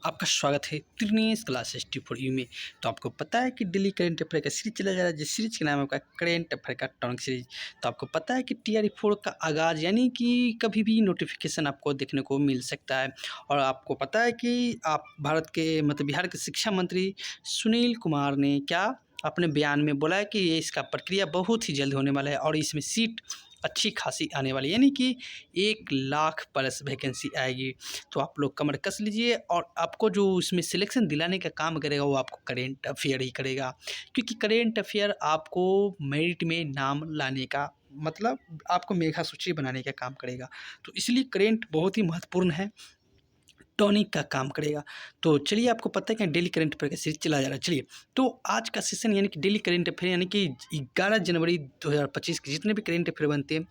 आपका स्वागत है त्रिनेश क्लासेस टी4 में। तो आपको पता है कि डेली करेंट अफेयर का सीरीज चला जा रहा है, जिस सीरीज का नाम है आपका करेंट अफेयर का टॉनिक सीरीज। तो आपको पता है कि TRE4 का आगाज़ यानी कि कभी भी नोटिफिकेशन आपको देखने को मिल सकता है। और आपको पता है कि आप भारत के बिहार के शिक्षा मंत्री सुनील कुमार ने क्या अपने बयान में बोला है कि ये इसका प्रक्रिया बहुत ही जल्द होने वाला है और इसमें सीट अच्छी खासी आने वाली है, यानी कि 1,00,000 प्लस वैकेंसी आएगी। तो आप लोग कमर कस लीजिए और आपको जो इसमें सिलेक्शन दिलाने का काम करेगा वो आपको करेंट अफेयर ही करेगा, क्योंकि करेंट अफेयर आपको मेरिट में नाम लाने का आपको मेधा सूची बनाने का काम करेगा। तो इसलिए करेंट बहुत ही महत्वपूर्ण है, टॉनिक का काम करेगा। तो चलिए, आपको पता है कि डेली करंट अफेयर का सीरीज चला जा रहा है। चलिए, तो आज का सेशन यानी कि डेली करंट अफेयर यानी कि 11 जनवरी 2025 के जितने भी करंट अफेयर बनते हैं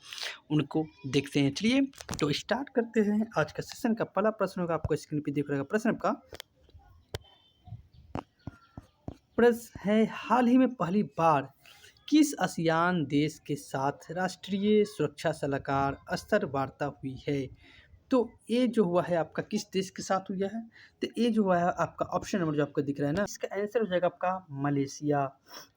उनको देखते हैं। चलिए, तो स्टार्ट करते हैं आज का सेशन। का पहला प्रश्न होगा, आपको स्क्रीन पे दिख रहा है प्रश्न आपका। प्रश्न है, हाल ही में पहली बार किस आसियान देश के साथ राष्ट्रीय सुरक्षा सलाहकार स्तर वार्ता हुई है? तो ये जो हुआ है आपका किस देश के साथ हुआ है? तो ये जो हुआ है आपका ऑप्शन नंबर जो आपको दिख रहा है ना, इसका आंसर हो जाएगा आपका मलेशिया।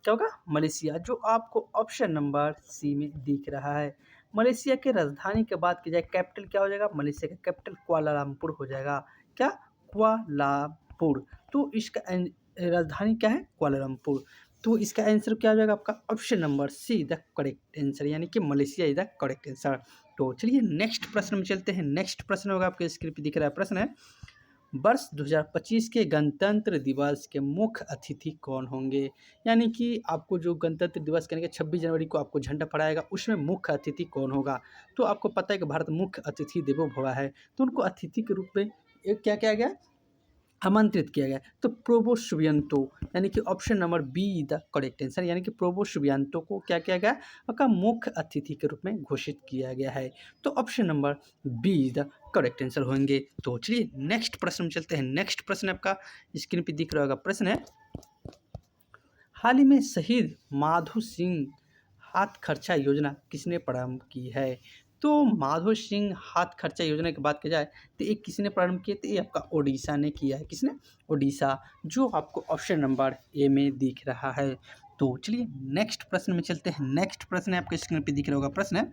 क्या होगा? मलेशिया, जो आपको ऑप्शन नंबर सी में दिख रहा है। मलेशिया के राजधानी के बात की जाए, कैपिटल क्या हो जाएगा? मलेशिया का कैपिटल कुआलालंपुर हो जाएगा। क्या? कुआलालंपुर। तो इसका राजधानी क्या है? कुआलालंपुर। तो इसका आंसर क्या हो जाएगा आपका? Option number C the correct answer, यानी कि Malaysia is the correct answer. तो चलिए नेक्स्ट प्रश्न में चलते हैं। नेक्स्ट प्रश्न होगा, आपके स्क्रीन पे दिख रहा है प्रश्न है, वर्ष 2025 के गणतंत्र दिवस के मुख्य अतिथि कौन होंगे? यानी कि आपको जो गणतंत्र दिवस करेंगे 26 जनवरी को आपको झंडा फहराएगा, उसमें मुख्य अतिथि कौन होगा? तो आपको पता है कि भारत मुख्य अतिथि देवो भव है, तो उनको अतिथि के रूप में एक क्या किया गया? आमंत्रित किया गया। तो प्रोबो सुबियांतो, यानी कि option number be the correct answer, यानी कि प्रोबो सुबियांतो को क्या किया गया? आपका मुख्य अतिथि के रूप में घोषित किया गया है। तो option number be the correct answer होंगे। तो चलिए नेक्स्ट प्रश्न में चलते हैं। नेक्स्ट प्रश्न आपका स्क्रीन पे दिख रहा होगा प्रश्न है, हाल ही में शहीद माधो सिंह हाथ खर्चा योजना किसने प्रारंभ की है? तो माधो सिंह हाथ खर्चा योजना की बात की जाए तो ये किसने प्रारंभ किया? तो ये आपका ओडिशा ने किया है। किसने? ओडिशा, जो आपको ऑप्शन नंबर ए में दिख रहा है। तो चलिए नेक्स्ट प्रश्न में चलते हैं। नेक्स्ट प्रश्न है, आपके स्क्रीन पे दिख रहा होगा प्रश्न है,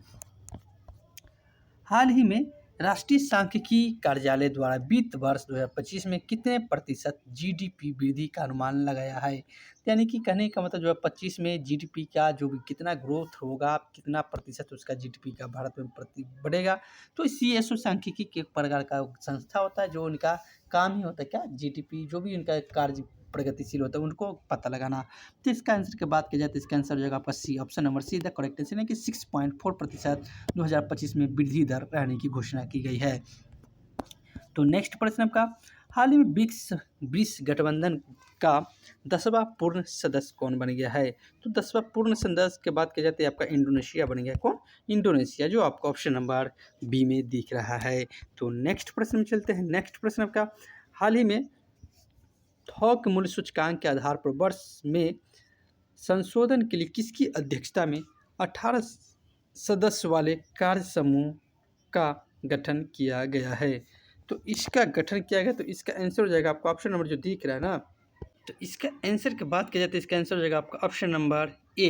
हाल ही में राष्ट्रीय सांख्यिकी कार्यालय द्वारा वित्त वर्ष 2025 में कितने प्रतिशत जीडीपी वृद्धि का अनुमान लगाया है? यानी कि कहने का मतलब 2025 में जीडीपी का जो भी कितना ग्रोथ होगा, कितना प्रतिशत उसका जीडीपी का भारत में बढ़ेगा। तो सीएसओ सांख्यिकी के एक प्रकार का संस्था होता है, जो उनका काम ही होता है क्या? जीडीपी, जो भी उनका कार्य प्रगतिशील होता है उनको पता लगाना। तो इसका आंसर की बात की जाए तो इसका आंसर हो जाएगा आपका C, option number C the correct answer, यानी कि 6.4% 2025 में वृद्धि दर रहने की घोषणा की गई है। तो नेक्स्ट प्रश्न आपका, हाल ही में ब्रिक्स गठबंधन का 10वां पूर्ण सदस्य कौन बन गया है? तो 10वां पूर्ण सदस्य के बात की जाती है आपका इंडोनेशिया बन गया। कौन? इंडोनेशिया, जो आपको ऑप्शन नंबर बी में दिख रहा है। तो नेक्स्ट प्रश्न में चलते हैं। नेक्स्ट प्रश्न आपका, हाल ही में थोक मूल्य सूचकांक के आधार पर वर्ष में संशोधन के लिए किसकी अध्यक्षता में 18 सदस्य वाले कार्य समूह का गठन किया गया है? तो इसका गठन किया गया, तो इसका आंसर हो जाएगा आपका ऑप्शन नंबर जो दिख रहा है ना, तो इसका आंसर की बात की जाए तो इसका आंसर हो जाएगा आपका ऑप्शन नंबर ए।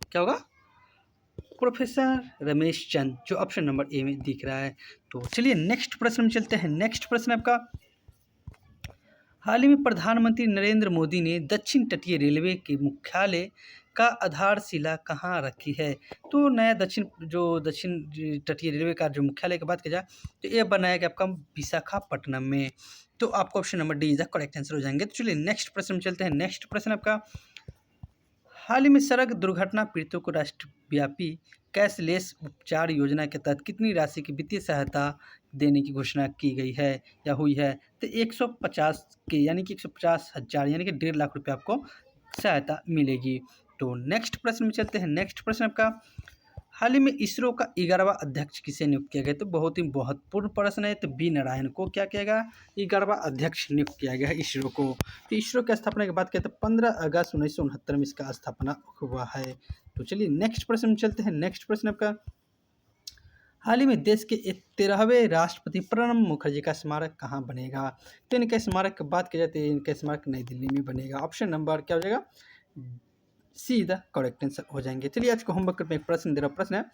क्या होगा? प्रोफेसर रमेश चंद, जो ऑप्शन नंबर ए में दिख रहा है। तो चलिए नेक्स्ट प्रश्न में चलते हैं। नेक्स्ट प्रश्न आपका, हाल ही में प्रधानमंत्री नरेंद्र मोदी ने दक्षिण तटीय रेलवे के मुख्यालय का आधारशिला कहाँ रखी है? तो नया दक्षिण तटीय रेलवे का जो मुख्यालय की बात की जाए तो ये बनाया गया आपका विशाखापट्टनम में। तो आपको option number D is the correct answer हो जाएंगे। तो चलिए नेक्स्ट प्रश्न में चलते हैं। नेक्स्ट प्रश्न आपका, हाल ही में सड़क दुर्घटना पीड़ितों को राष्ट्रव्यापी कैशलेस उपचार योजना के तहत कितनी राशि की वित्तीय सहायता देने की घोषणा की गई है या हुई है? तो 150 के, यानी कि 150,000, यानी कि 1.5 लाख रुपये आपको सहायता मिलेगी। तो नेक्स्ट प्रश्न में चलते हैं। नेक्स्ट प्रश्न आपका, हाल ही में इसरो का 11वां अध्यक्ष किसे नियुक्त किया गया? तो बहुत ही महत्वपूर्ण प्रश्न है। तो बी नारायण को क्या किया गया? 11वां अध्यक्ष नियुक्त किया गया है इसरो को। तो इसरो की स्थापना की बात करें तो 15 अगस्त 1969 में इसका स्थापना हुआ है। तो चलिए नेक्स्ट प्रश्न में चलते हैं। नेक्स्ट प्रश्न आपका, हाल ही में देश के 13वें राष्ट्रपति प्रणब मुखर्जी का स्मारक कहाँ बनेगा? तो इनके स्मारक की बात की जाती है, इनका स्मारक नई दिल्ली में बनेगा। ऑप्शन नंबर क्या हो जाएगा? सी द करेक्ट आंसर हो जाएंगे। चलिए आज को होमवर्क में एक प्रश्न दे रहा हूँ। प्रश्न है,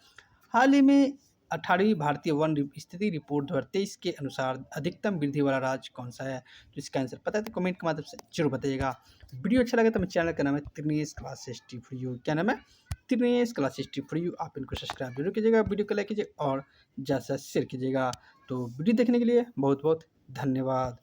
हाल ही में 18वीं भारतीय वन स्थिति रिपोर्ट 2023 के अनुसार अधिकतम वृद्धि वाला राज्य कौन सा है? तो इसका आंसर पता है तो कमेंट के माध्यम से जरूर बताइएगा। वीडियो अच्छा लगे तो मेरे चैनल का नाम है त्रिनेश क्लास हिस्ट्री फॉर यू। क्या नाम है? त्रिनेश क्लास हिस्ट्री फॉर यू। आप इनको सब्सक्राइब जरूर कीजिएगा, वीडियो को लाइक कीजिए और ज़्यादा से शेयर कीजिएगा। तो वीडियो देखने के लिए बहुत बहुत धन्यवाद।